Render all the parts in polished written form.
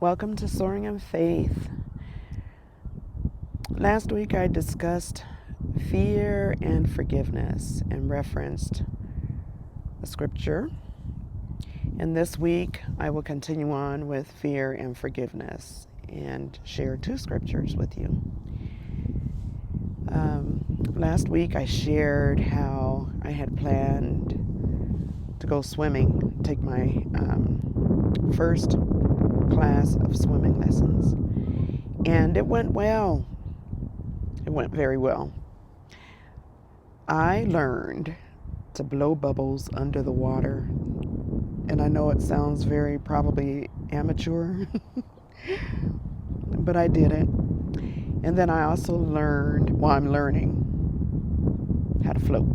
Welcome to Soaring in Faith. Last week I discussed fear and forgiveness and referenced a scripture. And this week I will continue on with fear and forgiveness and share two scriptures with you. Last week I shared how I had planned to go swimming, take my first class of swimming lessons. And it went well. It went very well. I learned to blow bubbles under the water. And I know it sounds very probably amateur, but I did it. And then I also I'm learning how to float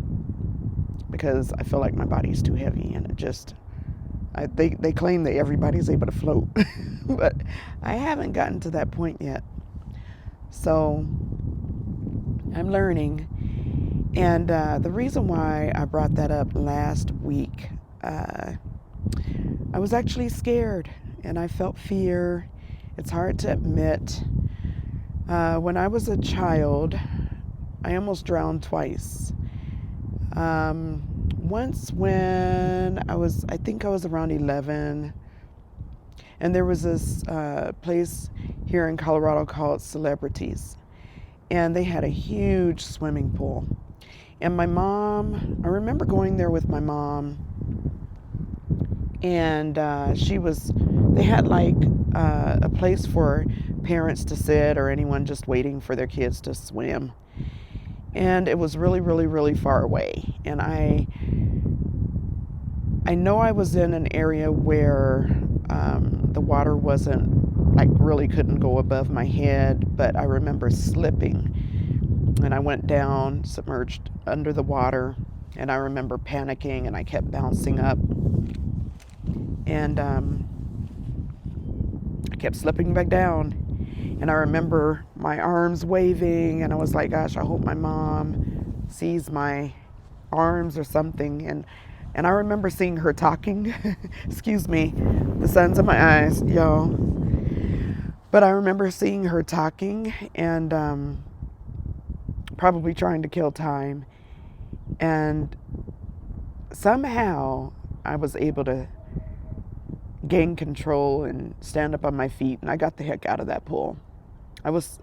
because I feel like my body's too heavy and they claim that everybody's able to float, but I haven't gotten to that point yet. So I'm learning. And the reason why I brought that up last week, I was actually scared and I felt fear. It's hard to admit. When I was a child, I almost drowned twice. Once when I think I was around 11, and there was this place here in Colorado called Celebrities, and they had a huge swimming pool. And my mom, I remember going there with my mom, and they had like a place for parents to sit or anyone just waiting for their kids to swim. And it was really, really, really far away. And I know I was in an area where the water wasn't, like, really couldn't go above my head, but I remember slipping. And I went down, submerged under the water, and I remember panicking, and I kept bouncing up. And I kept slipping back down. And I remember my arms waving, and I was like, gosh, I hope my mom sees my arms or something. And I remember seeing her talking. Excuse me, the sun's in my eyes, y'all. But I remember seeing her talking and probably trying to kill time. And somehow I was able to gain control and stand up on my feet, and I got the heck out of that pool. I was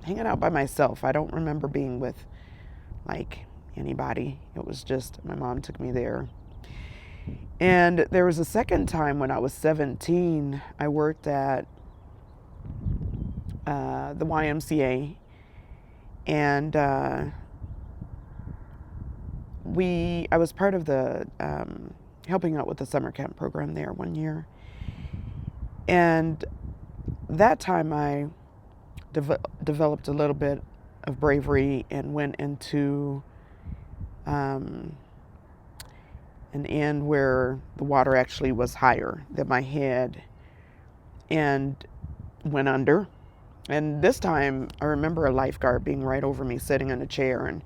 hanging out by myself. I don't remember being with like anybody. It was just my mom took me there. And there was a second time when I was 17. I worked at the YMCA, and I was part of the helping out with the summer camp program there one year. And that time I developed a little bit of bravery and went into an end where the water actually was higher than my head and went under. And this time I remember a lifeguard being right over me, sitting in a chair, and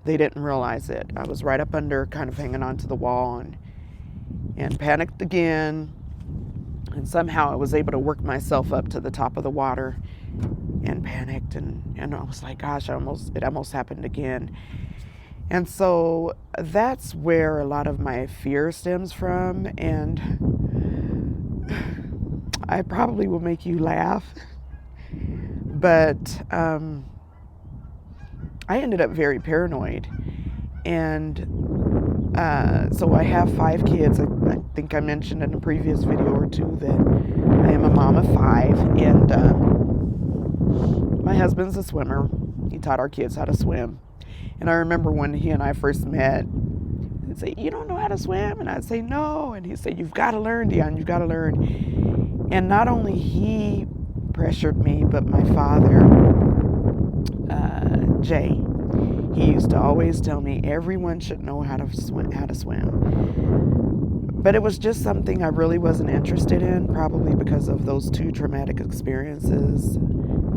they didn't realize it. I was right up under, kind of hanging onto the wall, and panicked again. And somehow I was able to work myself up to the top of the water and panicked. And I was like, gosh, it almost happened again. And so that's where a lot of my fear stems from. And I probably will make you laugh. But I ended up very paranoid. And so I have 5 kids. I think I mentioned in a previous video or two that I am a mom of 5, and my husband's a swimmer. He taught our kids how to swim. And I remember when he and I first met, he'd say, "You don't know how to swim?" And I'd say, "No." And he'd say, "You've got to learn, Dion, you've got to learn." And not only he pressured me, but my father, Jay, he used to always tell me everyone should know how to swim. But it was just something I really wasn't interested in, probably because of those 2 traumatic experiences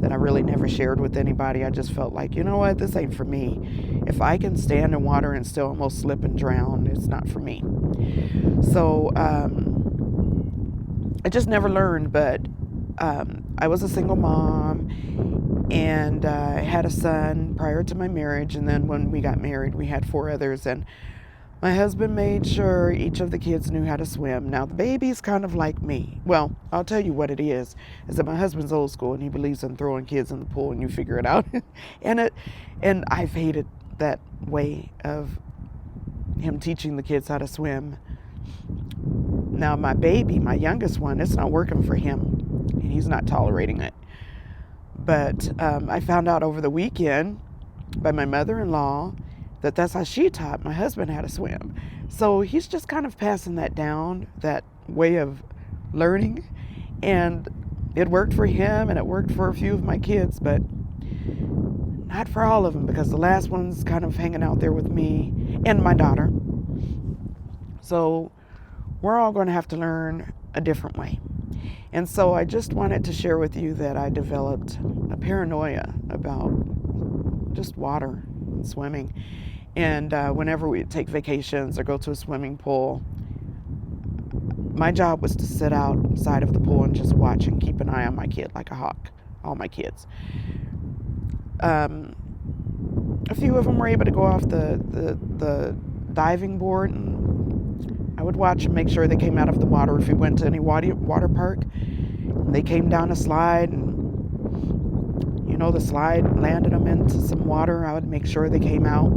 that I really never shared with anybody. I just felt like, you know what, this ain't for me. If I can stand in water and still almost slip and drown, it's not for me. So I just never learned, but I was a single mom, and I had a son prior to my marriage. And then when we got married, we had 4 others. And my husband made sure each of the kids knew how to swim. Now, the baby's kind of like me. Well, I'll tell you what it is that my husband's old school, and he believes in throwing kids in the pool and you figure it out. and I've hated that way of him teaching the kids how to swim. Now, my baby, my youngest one, it's not working for him, and he's not tolerating it. But I found out over the weekend by my mother-in-law that that's how she taught my husband how to swim. So he's just kind of passing that down, that way of learning. And it worked for him, and it worked for a few of my kids, but not for all of them, because the last one's kind of hanging out there with me and my daughter. So we're all going to have to learn a different way. And so I just wanted to share with you that I developed a paranoia about just water and swimming. And whenever we take vacations or go to a swimming pool, my job was to sit outside of the pool and just watch and keep an eye on my kid like a hawk, all my kids. A few of them were able to go off the diving board, and I would watch and make sure they came out of the water. If we went to any water park, they came down a slide, and the slide landed them into some water. I would make sure they came out.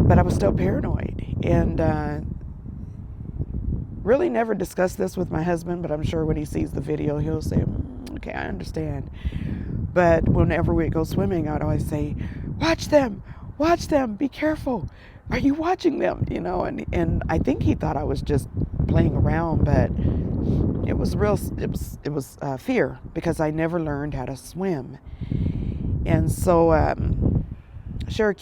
But I was still paranoid, and really never discussed this with my husband, but I'm sure when he sees the video, he'll say, okay, I understand. But whenever we go swimming, I'd always say, watch them, be careful. Are you watching them? And I think he thought I was just playing around, but it was fear, because I never learned how to swim. And so share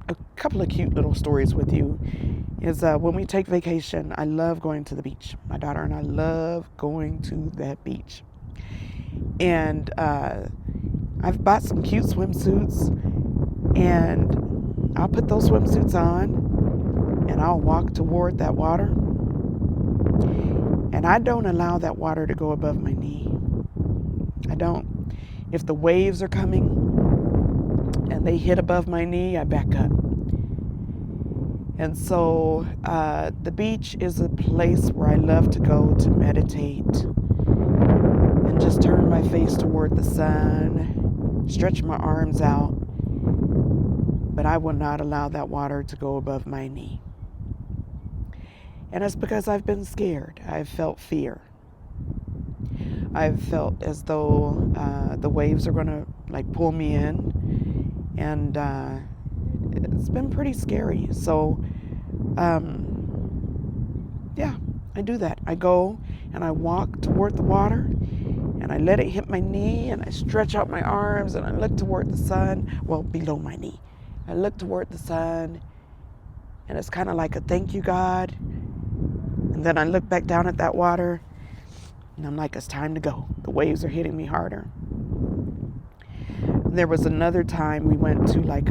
a couple of cute little stories with you is when we take vacation, I love going to the beach. My daughter and I love going to that beach. And I've bought some cute swimsuits, and I'll put those swimsuits on, and I'll walk toward that water. And I don't allow that water to go above my knee. I don't. If the waves are coming and they hit above my knee, I back up. And so the beach is a place where I love to go to meditate and just turn my face toward the sun, stretch my arms out, but I will not allow that water to go above my knee. And it's because I've been scared. I've felt fear. I've felt as though the waves are going to pull me in, and it's been pretty scary. So yeah, I do that. I go and I walk toward the water, and I let it hit my knee, and I stretch out my arms, and I look toward the sun, below my knee. I look toward the sun, and it's kind of like a thank you, God. And then I look back down at that water, and I'm like, it's time to go. The waves are hitting me harder. There was another time we went to it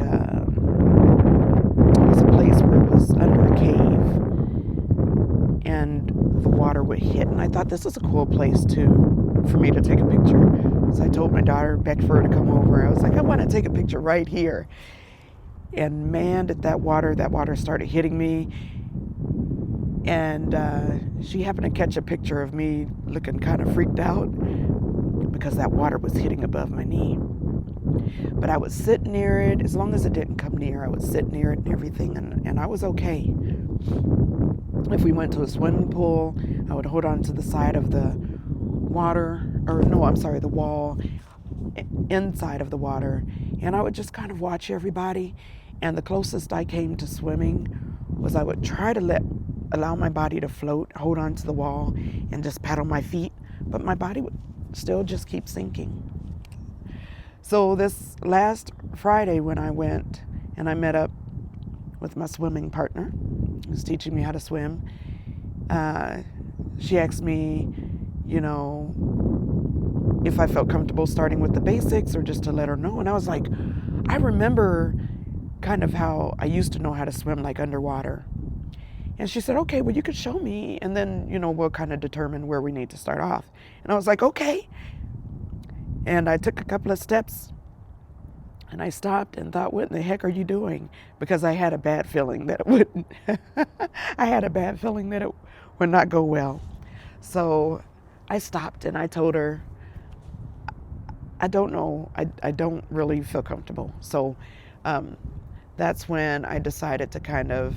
was a place where it was under a cave, and the water would hit. And I thought, this is a cool place for me to take a picture. So I told my daughter, begged for her to come over. I was like, I want to take a picture right here. And man, did that water started hitting me. And she happened to catch a picture of me looking kind of freaked out because that water was hitting above my knee. But I would sit near it. As long as it didn't come near, I would sit near it and everything, and I was okay. If we went to a swimming pool, I would hold on to the side of the the wall inside of the water, and I would just kind of watch everybody. And the closest I came to swimming was I would try to allow my body to float, hold on to the wall, and just paddle my feet, but my body would still just keep sinking. So this last Friday when I went and I met up with my swimming partner, who's teaching me how to swim, she asked me, if I felt comfortable starting with the basics or just to let her know. And I was like, I remember kind of how I used to know how to swim underwater. And she said, okay, well, you could show me, and then, we'll kind of determine where we need to start off. And I was like, okay. And I took a couple of steps, and I stopped and thought, what in the heck are you doing? Because I had a bad feeling that it wouldn't. I had a bad feeling that it would not go well. So I stopped and I told her, I don't know. I don't really feel comfortable. So that's when I decided to kind of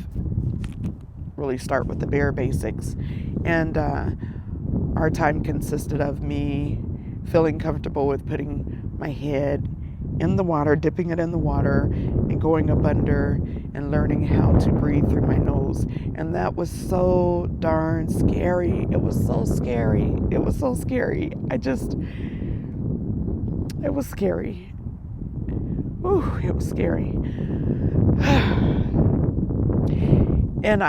really start with the bare basics. And our time consisted of me feeling comfortable with putting my head in the water, dipping it in the water, and going up under and learning how to breathe through my nose. And that was so darn scary. It was so scary. It was so scary. It was scary. Ooh, it was scary. And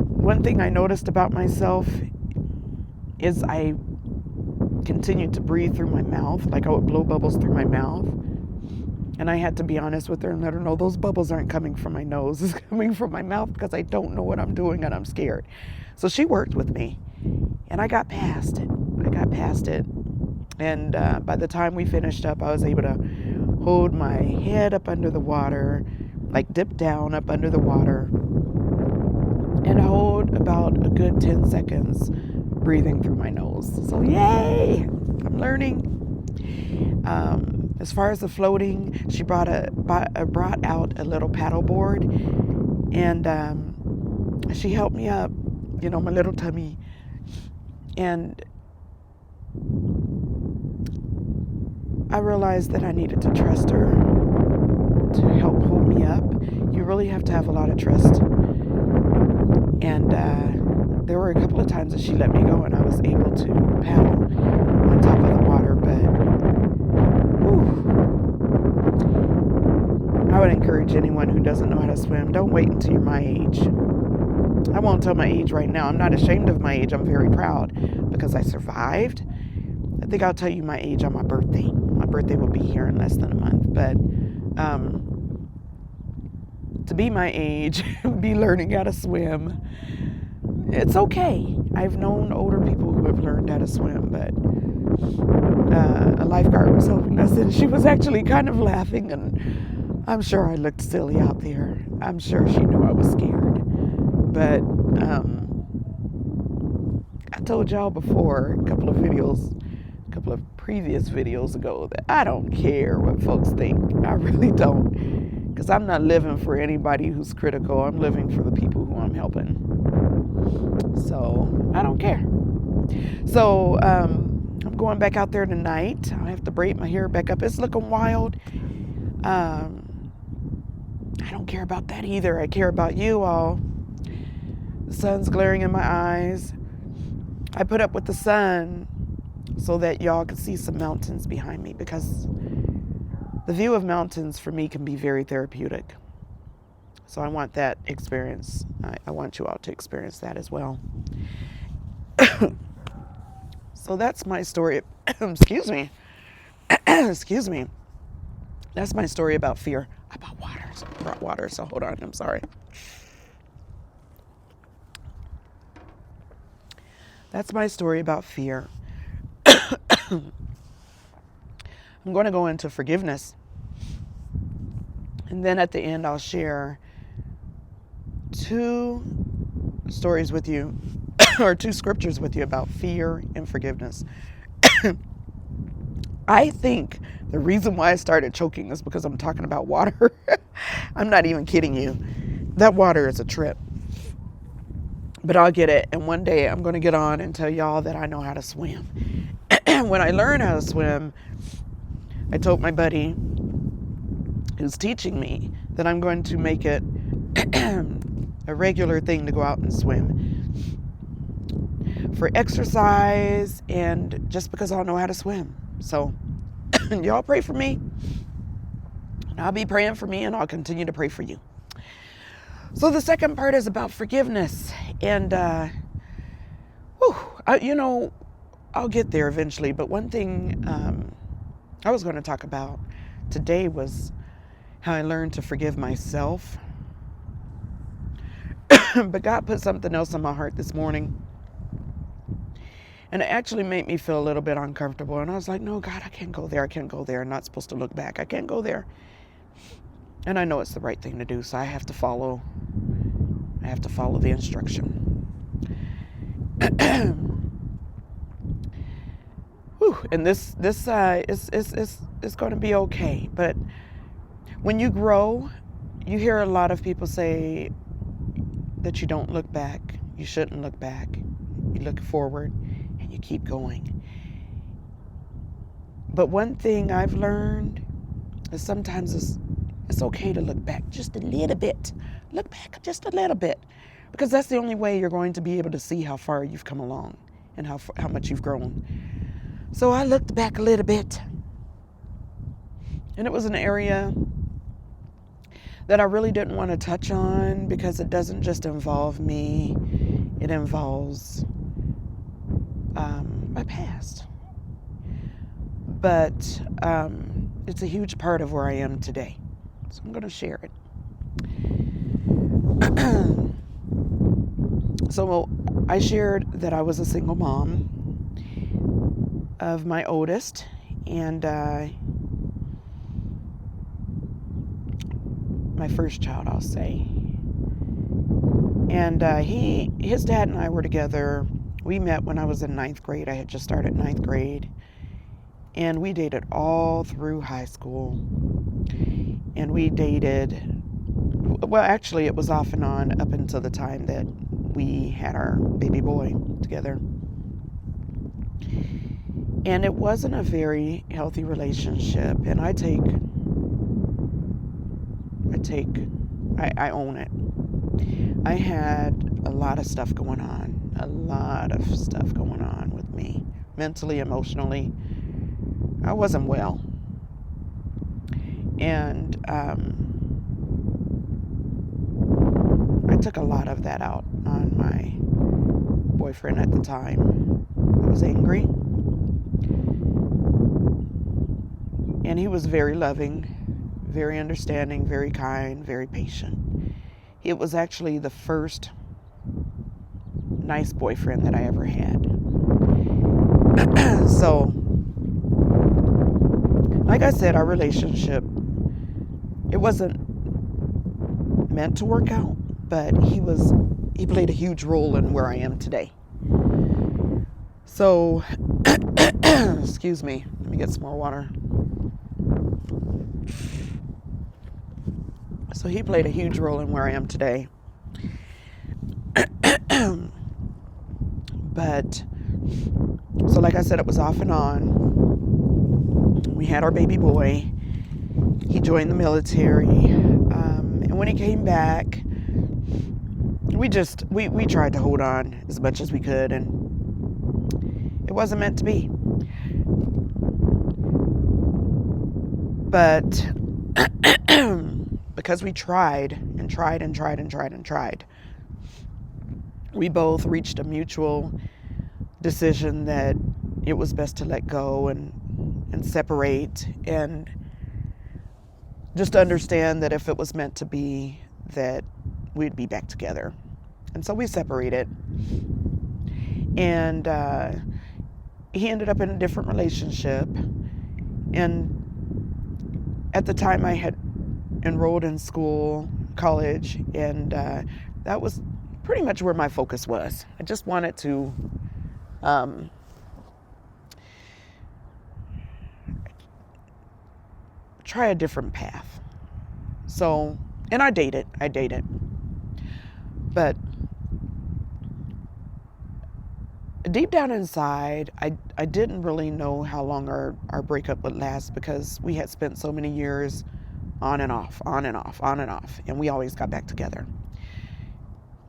one thing I noticed about myself is I continued to breathe through my mouth, like I would blow bubbles through my mouth. And I had to be honest with her and let her know those bubbles aren't coming from my nose. It's coming from my mouth because I don't know what I'm doing and I'm scared. So she worked with me and I got past it. And by the time we finished up, I was able to hold my head up under the water, like dip down up under the water, and hold about a good 10 seconds breathing through my nose. So yay, I'm learning. As far as the floating, she brought out a little paddle board, and she helped me up, my little tummy, and I realized that I needed to trust her to help hold me up. You really have to have a lot of trust. And there were a couple of times that she let me go and I was able to paddle on top of the water, but I would encourage anyone who doesn't know how to swim, don't wait until you're my age. I won't tell my age right now. I'm not ashamed of my age. I'm very proud because I survived. I think I'll tell you my age on my birthday. My birthday will be here in less than a month. But to be my age, be learning how to swim, it's okay. I've known older people who have learned how to swim, but a lifeguard was helping us, and she was actually kind of laughing, and I'm sure I looked silly out there. I'm sure she knew I was scared. But I told y'all before, a couple of previous videos ago, that I don't care what folks think. I really don't. Because I'm not living for anybody who's critical. I'm living for the people who I'm helping. So I don't care. So I'm going back out there tonight. I have to braid my hair back up. It's looking wild. I don't care about that either. I care about you all. The sun's glaring in my eyes. I put up with the sun so that y'all can see some mountains behind me, because the view of mountains for me can be very therapeutic. So I want that experience. I want you all to experience that as well. So that's my story. Excuse me. Excuse me. That's my story about fear. I brought water, so hold on. I'm sorry. That's my story about fear. I'm going to go into forgiveness. And then at the end, I'll share 2 stories with you, or 2 scriptures with you about fear and forgiveness. I think the reason why I started choking is because I'm talking about water. I'm not even kidding you. That water is a trip. But I'll get it. And one day I'm going to get on and tell y'all that I know how to swim. When I learn how to swim, I told my buddy who's teaching me that I'm going to make it a regular thing to go out and swim. For exercise and just because I'll know how to swim. So y'all pray for me. And I'll be praying for me, and I'll continue to pray for you. So the second part is about forgiveness. And, I'll get there eventually. But one thing I was going to talk about today was how I learned to forgive myself. But God put something else on my heart this morning. And it actually made me feel a little bit uncomfortable. And I was like, no, God, I can't go there. I can't go there. I'm not supposed to look back. I can't go there. And I know it's the right thing to do, so I have to follow the instruction. Whew, and this is going to be okay. But when you grow, you hear a lot of people say that you don't look back. You shouldn't look back. You look forward and you keep going. But one thing I've learned is sometimes it's okay to look back just a little bit. Look back just a little bit, because that's the only way you're going to be able to see how far you've come along and how much you've grown. So I looked back a little bit, and it was an area that I really didn't want to touch on because it doesn't just involve me. It involves my past. But it's a huge part of where I am today. So I'm going to share it. So I shared that I was a single mom of my oldest, and my first child, I'll say. And his dad and I were together. We met when I was in ninth grade. I had just started ninth grade. And we dated all through high school. And we dated, well, actually, it was off and on up until the time that we had our baby boy together. And it wasn't a very healthy relationship. And I own it. I had a lot of stuff going on with me, mentally, emotionally. I wasn't well. And I took a lot of that out on my boyfriend at the time. I was angry. And he was very loving, very understanding, very kind, very patient. It was actually the first nice boyfriend that I ever had. So, like I said, our relationship, it wasn't meant to work out, but he played a huge role in where I am today. So, excuse me, let me get some more water. So he played a huge role in where I am today. But, so like I said, it was off and on. We had our baby boy. He joined the military. And when he came back, we tried to hold on as much as we could, and it wasn't meant to be. But because we tried and tried, we both reached a mutual decision that it was best to let go and separate, and just understand that if it was meant to be, that we'd be back together. And so we separated. And he ended up in a different relationship. And at the time I had enrolled in college, and that was pretty much where my focus was. I just wanted to try a different path. So, and I dated. But deep down inside, I didn't really know how long our breakup would last, because we had spent so many years on and off, and we always got back together.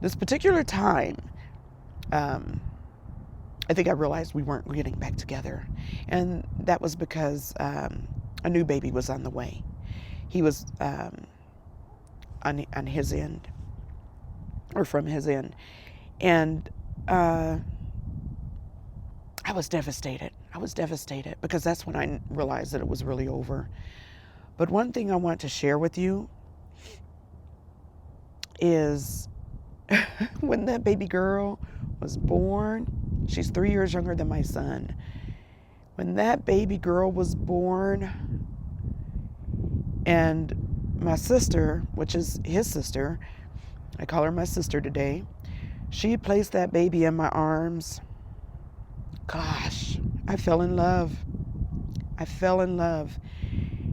This particular time, I think I realized we weren't getting back together, and that was because a new baby was on the way. He was on his end, or from his end, and I was devastated. Because that's when I realized that it was really over. But one thing I want to share with you is when that baby girl was born, she's 3 years younger than my son. When that baby girl was born, and my sister, which is his sister, I call her my sister today, she placed that baby in my arms. Gosh, I fell in love. I fell in love.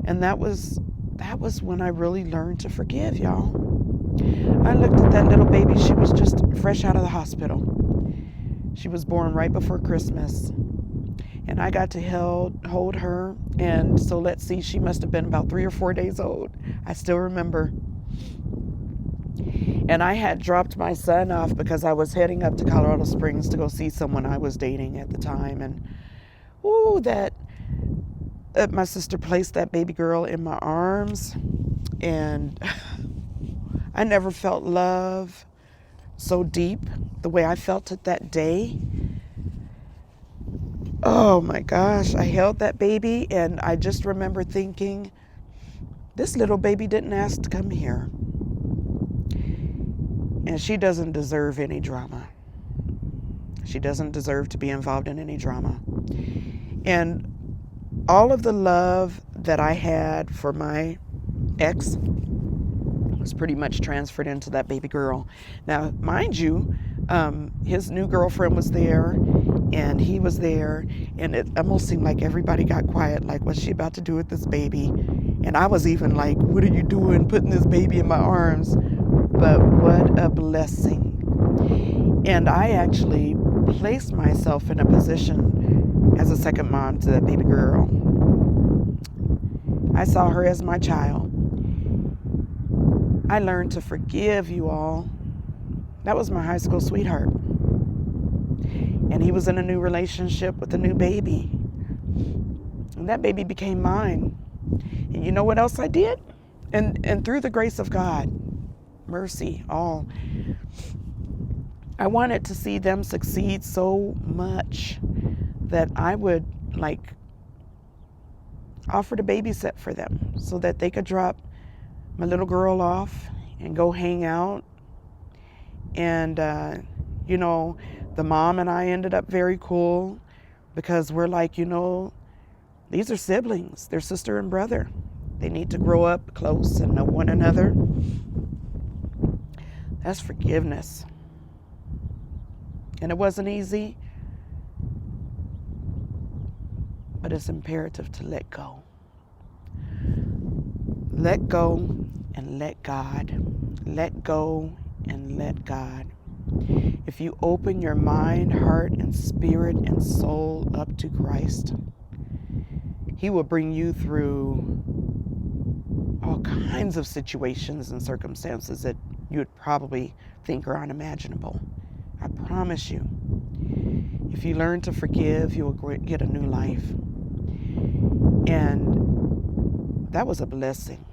And that was when I really learned to forgive, y'all. I looked at that little baby. She was just fresh out of the hospital. She was born right before Christmas. And I got to hold her. And so let's see, she must have been about 3 or 4 days old. I still remember. And I had dropped my son off because I was heading up to Colorado Springs to go see someone I was dating at the time. And my sister placed that baby girl in my arms. And I never felt love so deep the way I felt it that day. Oh my gosh, I held that baby and I just remember thinking, this little baby didn't ask to come here. And she doesn't deserve any drama. She doesn't deserve to be involved in any drama. And all of the love that I had for my ex was pretty much transferred into that baby girl. Now, mind you, his new girlfriend was there, and he was there, and it almost seemed like everybody got quiet, like, what's she about to do with this baby? And I was even like, what are you doing putting this baby in my arms? But what a blessing. And I actually placed myself in a position as a second mom to that baby girl. I saw her as my child. I learned to forgive, you all. That was my high school sweetheart. And he was in a new relationship with a new baby. And that baby became mine. And you know what else I did? And through the grace of God, mercy, all, I wanted to see them succeed so much that I would offer to babysit for them so that they could drop my little girl off and go hang out. And, the mom and I ended up very cool because we're like, these are siblings. They're sister and brother. They need to grow up close and know one another. That's forgiveness. And it wasn't easy, but it's imperative to let go. Let go and let God. Let go and let God. If you open your mind, heart, and spirit and soul up to Christ, He will bring you through all kinds of situations and circumstances that you would probably think are unimaginable. I promise you. If you learn to forgive, you will get a new life. And that was a blessing.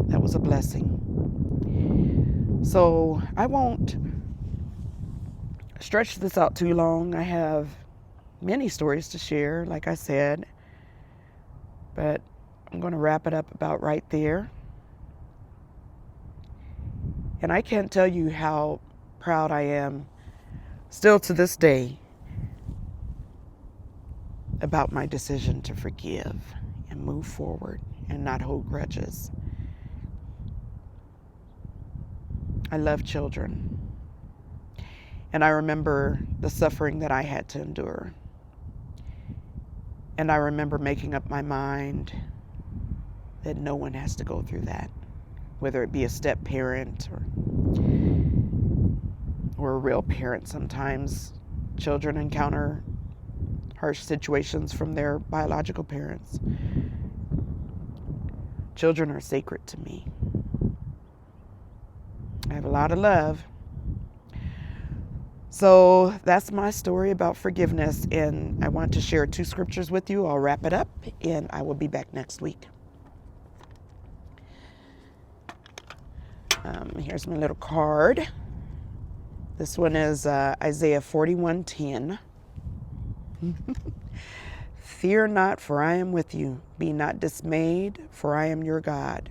That was a blessing. So I won't stretch this out too long. I have many stories to share, like I said, but I'm going to wrap it up about right there. And I can't tell you how proud I am still to this day about my decision to forgive and move forward and not hold grudges. I love children. And I remember the suffering that I had to endure. And I remember making up my mind that no one has to go through that, whether it be a step parent or a real parent. Sometimes children encounter harsh situations from their biological parents. Children are sacred to me. I have a lot of love. So that's my story about forgiveness, and I want to share 2 scriptures with you. I'll wrap it up, and I will be back next week. Here's my little card. This one is Isaiah 41:10. Fear not, for I am with you. Be not dismayed, for I am your God.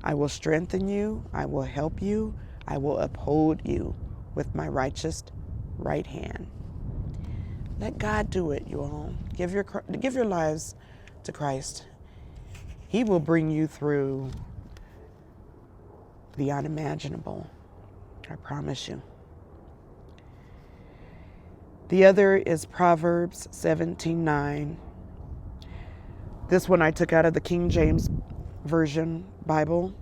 I will strengthen you. I will help you. I will uphold you with my righteous right hand. Let God do it, you all. Give your lives to Christ. He will bring you through the unimaginable. I promise you. The other is Proverbs 17:9. This one I took out of the King James Version Bible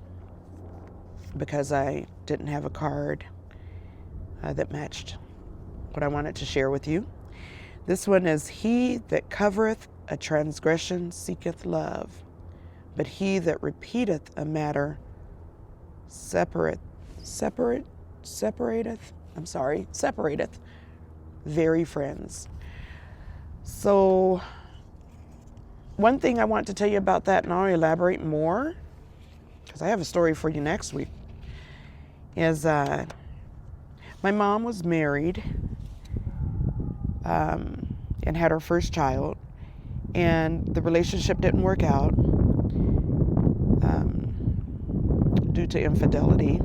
because I didn't have a card that matched what I wanted to share with you. This one is, he that covereth a transgression seeketh love, but he that repeateth a matter separateth very friends. So one thing I want to tell you about that, and I'll elaborate more because I have a story for you next week, is my mom was married and had her first child, and the relationship didn't work out due to infidelity.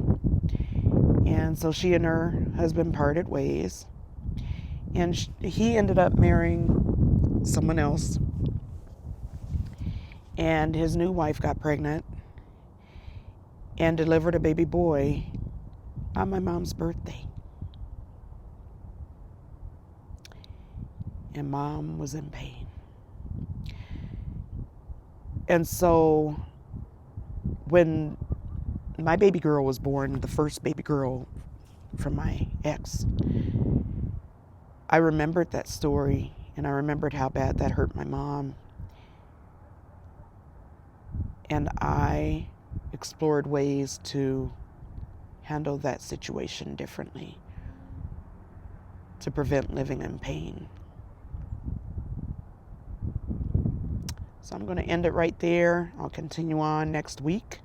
And so she and her husband parted ways, and he ended up marrying someone else, and his new wife got pregnant and delivered a baby boy on my mom's birthday. And mom was in pain. And so when my baby girl was born, the first baby girl from my ex, I remembered that story, and I remembered how bad that hurt my mom. And I explored ways to handle that situation differently to prevent living in pain. So I'm going to end it right there. I'll continue on next week.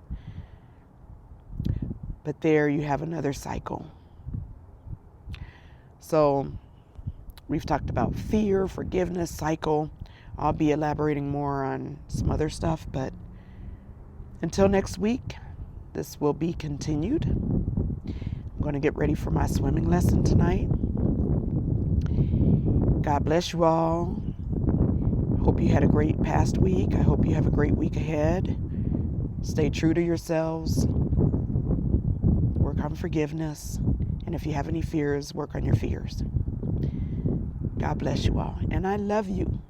But there you have another cycle. So we've talked about fear, forgiveness, cycle. I'll be elaborating more on some other stuff, but until next week, this will be continued. I'm going to get ready for my swimming lesson tonight. God bless you all. Hope you had a great past week. I hope you have a great week ahead. Stay true to yourselves. Work on forgiveness. And if you have any fears, work on your fears. God bless you all. And I love you.